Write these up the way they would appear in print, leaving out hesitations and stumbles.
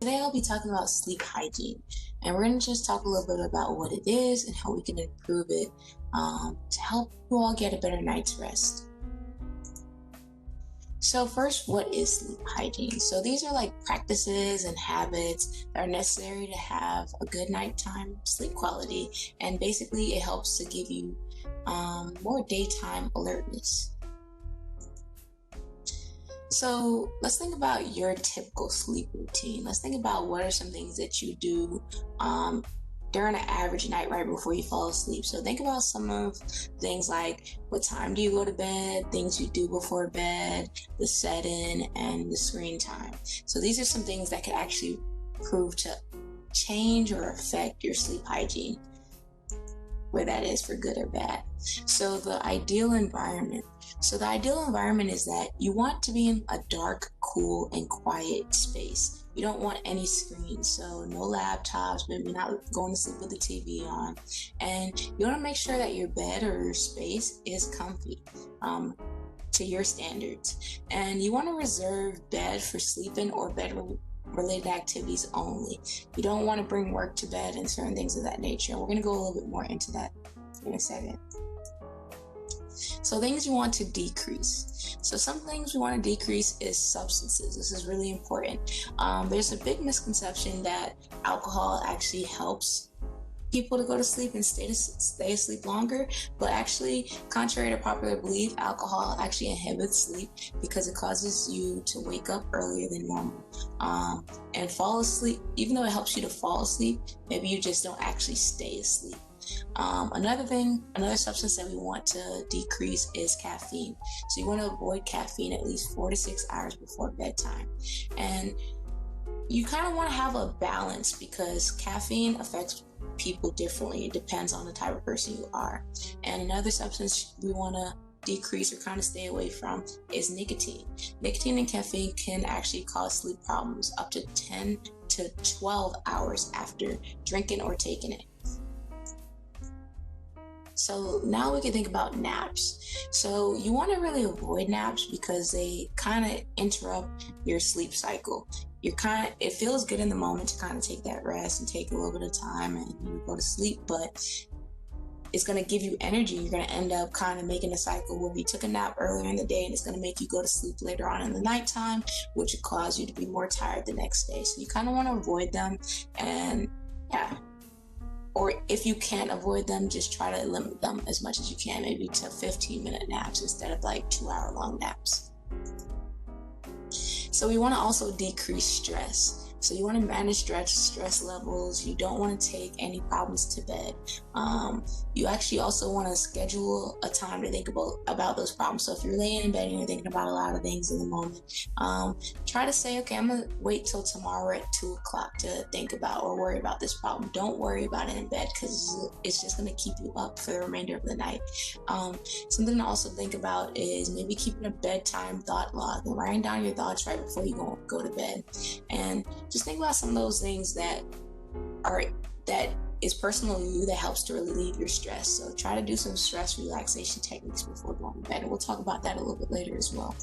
Today I'll be talking about sleep hygiene, and we're going to just talk a little bit about what it is and how we can improve it to help you all get a better night's rest. So first, what is sleep hygiene? So these are like practices and habits that are necessary to have a good nighttime sleep quality, and basically it helps to give you more daytime alertness. So let's think about your typical sleep routine. Let's think about what are some things that you do during an average night right before you fall asleep. So think about some of things like what time do you go to bed, things you do before bed, the set-in, and the screen time. So these are some things that could actually prove to change or affect your sleep hygiene, where that is for good or bad. So the ideal environment. So the ideal environment is that you want to be in a dark, cool, and quiet space. You don't want any screens, so no laptops, maybe not going to sleep with the TV on. And you want to make sure that your bed or your space is comfy to your standards. And you want to reserve bed for sleeping or bed-related activities only. You don't want to bring work to bed and certain things of that nature. We're going to go a little bit more into that in a second. So things you want to decrease. So some things we want to decrease is substances. This is really important. There's a big misconception that alcohol actually helps people to go to sleep and stay asleep longer, but actually, contrary to popular belief, alcohol actually inhibits sleep because it causes you to wake up earlier than normal and fall asleep. Even though it helps you to fall asleep, maybe you just don't actually stay asleep. Another substance that we want to decrease is caffeine. So you want to avoid caffeine at least 4 to 6 hours before bedtime. And you kind of want to have a balance because caffeine affects people differently. It depends on the type of person you are. And another substance we want to decrease or kind of stay away from is nicotine. Nicotine and caffeine can actually cause sleep problems up to 10 to 12 hours after drinking or taking it. So now we can think about naps. So you want to really avoid naps because they kind of interrupt your sleep cycle. It feels good in the moment to kind of take that rest and take a little bit of time and you go to sleep, but it's going to give you energy. You're going to end up kind of making a cycle where you took a nap earlier in the day and it's going to make you go to sleep later on in the nighttime, which would cause you to be more tired the next day. So you kind of want to avoid them, and or if you can't avoid them, just try to limit them as much as you can, maybe to 15-minute naps instead of like 2-hour-long naps. So we want to also decrease stress. So you want to manage stress levels. You don't want to take any problems to bed. You actually also want to schedule a time to think about those problems. So if you're laying in bed and you're thinking about a lot of things in the moment, try to say, okay, I'm going to wait till tomorrow at 2 o'clock to think about or worry about this problem. Don't worry about it in bed because it's just going to keep you up for the remainder of the night. Something to also think about is maybe keeping a bedtime thought log and writing down your thoughts right before you go to bed. And just think about some of those things that is personal to you that helps to relieve your stress. So try to do some stress relaxation techniques before going to bed, and we'll talk about that a little bit later as well.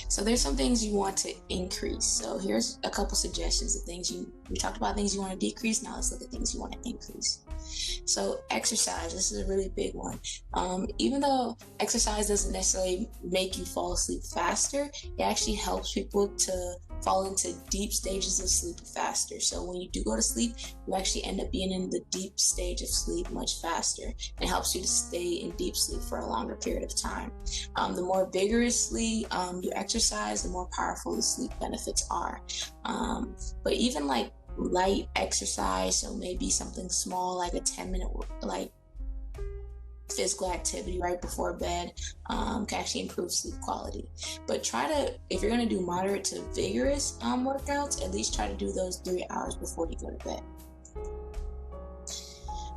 So there's some things you want to increase. So here's a couple suggestions of things we talked about things you want to decrease. Now let's look at things you want to increase. So exercise, this is a really big one. Even though exercise doesn't necessarily make you fall asleep faster, it actually helps people to fall into deep stages of sleep faster. So when you do go to sleep, you actually end up being in the deep stage of sleep much faster. It helps you to stay in deep sleep for a longer period of time. The more vigorously you exercise, the more powerful the sleep benefits are. But even like light exercise, so maybe something small like a 10-minute like physical activity right before bed can actually improve sleep quality. But if you're going to do moderate to vigorous workouts, at least try to do those 3 hours before you go to bed.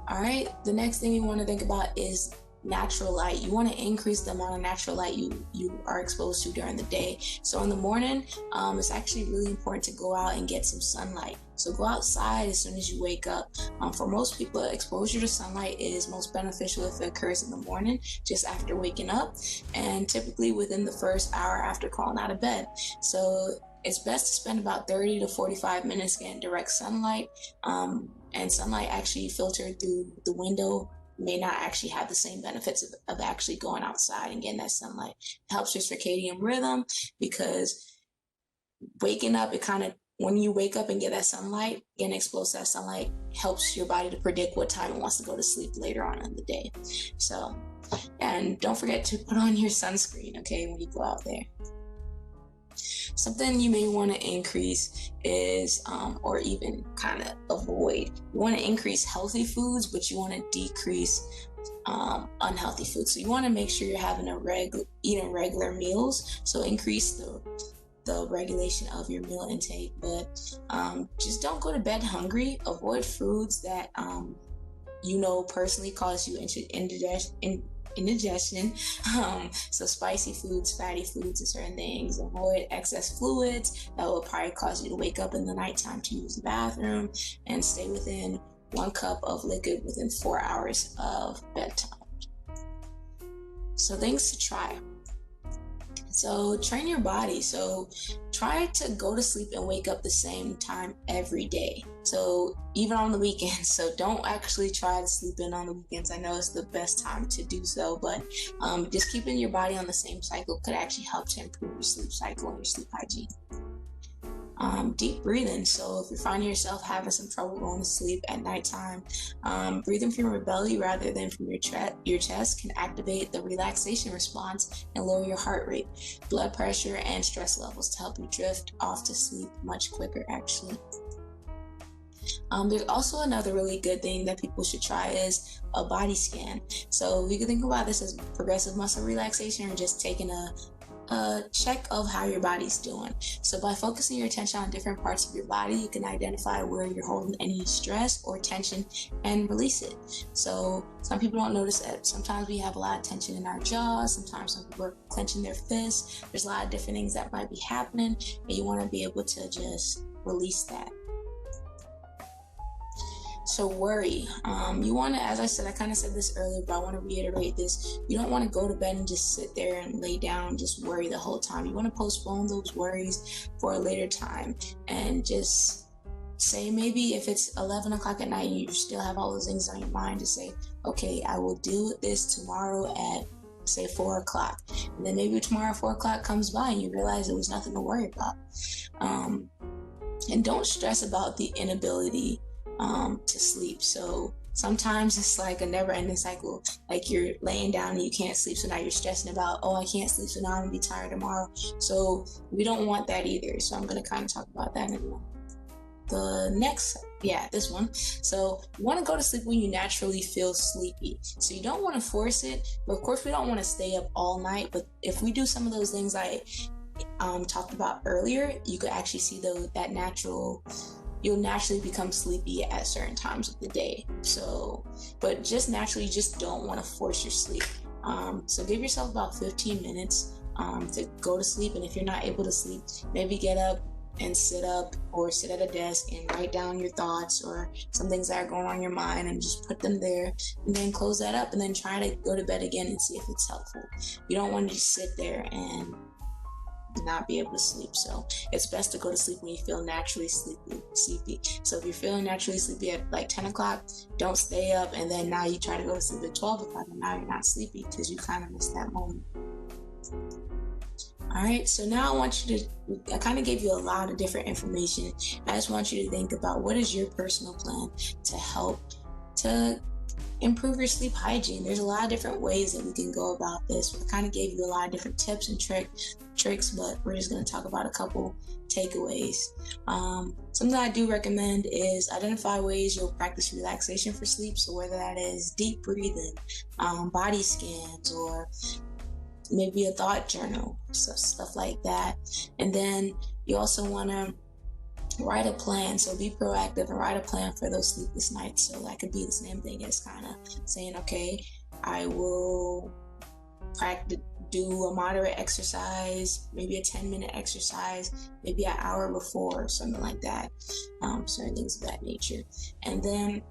All right, the next thing you want to think about is natural light. You want to increase the amount of natural light you are exposed to during the day. So in the morning, it's actually really important to go out and get some sunlight. So go outside as soon as you wake up. For most people, exposure to sunlight is most beneficial if it occurs in the morning, just after waking up, and typically within the first hour after crawling out of bed. So it's best to spend about 30 to 45 minutes getting direct sunlight. And sunlight actually filtered through the window may not actually have the same benefits of actually going outside and getting that sunlight. It helps your circadian rhythm, because waking up, when you wake up and get that sunlight, getting exposed to that sunlight helps your body to predict what time it wants to go to sleep later on in the day. So, and don't forget to put on your sunscreen, okay, when you go out there. Something you may want to increase is, or even kind of avoid, you want to increase healthy foods, but you want to decrease unhealthy foods. So you want to make sure you're having eating regular meals. So increase the regulation of your meal intake, but just don't go to bed hungry. Avoid foods that personally cause you indigestion. So spicy foods, fatty foods, and certain things. Avoid excess fluids that will probably cause you to wake up in the nighttime to use the bathroom, and stay within 1 cup of liquid within 4 hours of bedtime. So things to try. So train your body. So try to go to sleep and wake up the same time every day. So even on the weekends. So don't actually try to sleep in on the weekends. I know it's the best time to do so, but just keeping your body on the same cycle could actually help to improve your sleep cycle and your sleep hygiene. Deep breathing. So if you're finding yourself having some trouble going to sleep at nighttime, breathing from your belly rather than from your chest can activate the relaxation response and lower your heart rate, blood pressure, and stress levels to help you drift off to sleep much quicker, actually. There's also another really good thing that people should try is a body scan. So you can think about this as progressive muscle relaxation, or just taking a check of how your body's doing. So by focusing your attention on different parts of your body, you can identify where you're holding any stress or tension and release it. So some people don't notice that sometimes we have a lot of tension in our jaws. Sometimes some people are clenching their fists. There's a lot of different things that might be happening, and you want to be able to just release that. So worry, you want to, as I said, I kind of said this earlier, but I want to reiterate this. You don't want to go to bed and just sit there and lay down and just worry the whole time. You want to postpone those worries for a later time, and just say, maybe if it's 11 o'clock at night and you still have all those things on your mind, to say, okay, I will deal with this tomorrow at, say, 4 o'clock. And then maybe tomorrow 4 o'clock comes by and you realize there was nothing to worry about. And don't stress about the inability to sleep. So sometimes it's like a never-ending cycle. Like you're laying down and you can't sleep, so now you're stressing about, oh, I can't sleep, so now I'm gonna be tired tomorrow. So we don't want that either. So I'm gonna kind of talk about that in a minute. This one. So you want to go to sleep when you naturally feel sleepy. So you don't want to force it, but of course we don't want to stay up all night. But if we do some of those things I talked about earlier, you could actually see you'll naturally become sleepy at certain times of the day. So, but just naturally, you just don't want to force your sleep. So give yourself about 15 minutes to go to sleep. And if you're not able to sleep, maybe get up and sit up, or sit at a desk and write down your thoughts or some things that are going on in your mind, and just put them there, and then close that up, and then try to go to bed again and see if it's helpful. You don't want to just sit there and not be able to sleep. So it's best to go to sleep when you feel naturally sleepy. So if you're feeling naturally sleepy at like 10 o'clock, don't stay up and then now you try to go to sleep at 12 o'clock and now you're not sleepy, because you kind of missed that moment. All right, so now I kind of gave you a lot of different information. I just want you to think about, what is your personal plan to help to improve your sleep hygiene? There's a lot of different ways that we can go about this. I kind of gave you a lot of different tips and tricks, but we're just going to talk about a couple takeaways. Something I do recommend is identify ways you'll practice relaxation for sleep. So whether that is deep breathing, body scans, or maybe a thought journal, so stuff like that. And then you also want to write a plan. So be proactive and write a plan for those sleepless nights. So that could be the same thing as kind of saying, okay, I will do a moderate exercise, maybe a 10-minute exercise, maybe an hour before, or something like that. Certain things of that nature. And then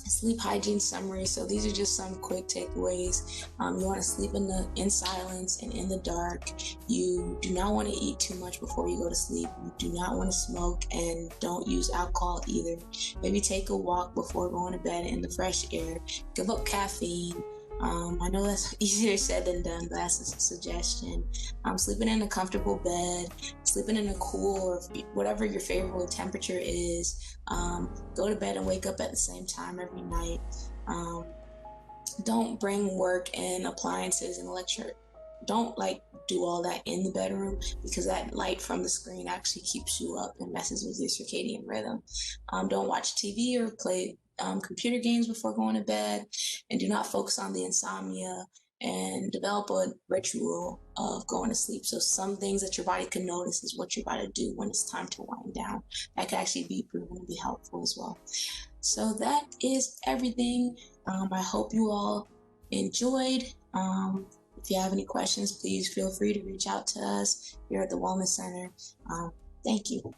Sleep hygiene summary. So these are just some quick takeaways. You want to sleep in silence and in the dark. You do not want to eat too much before you go to sleep. You do not want to smoke, and don't use alcohol either. Maybe take a walk before going to bed in the fresh air. Give up caffeine. I know that's easier said than done, but that's a suggestion. Sleeping in a comfortable bed, sleeping in a cool or whatever your favorite temperature is. Go to bed and wake up at the same time every night. Um, don't bring work and appliances and electric. Don't do all that in the bedroom, because that light from the screen actually keeps you up and messes with your circadian rhythm. Don't watch TV or play computer games before going to bed, and do not focus on the insomnia, and develop a ritual of going to sleep. So some things that your body can notice is what you're about to do when it's time to wind down. That could actually be proven to be helpful as well. So that is everything. I hope you all enjoyed. If you have any questions, please feel free to reach out to us here at the Wellness Center. Thank you.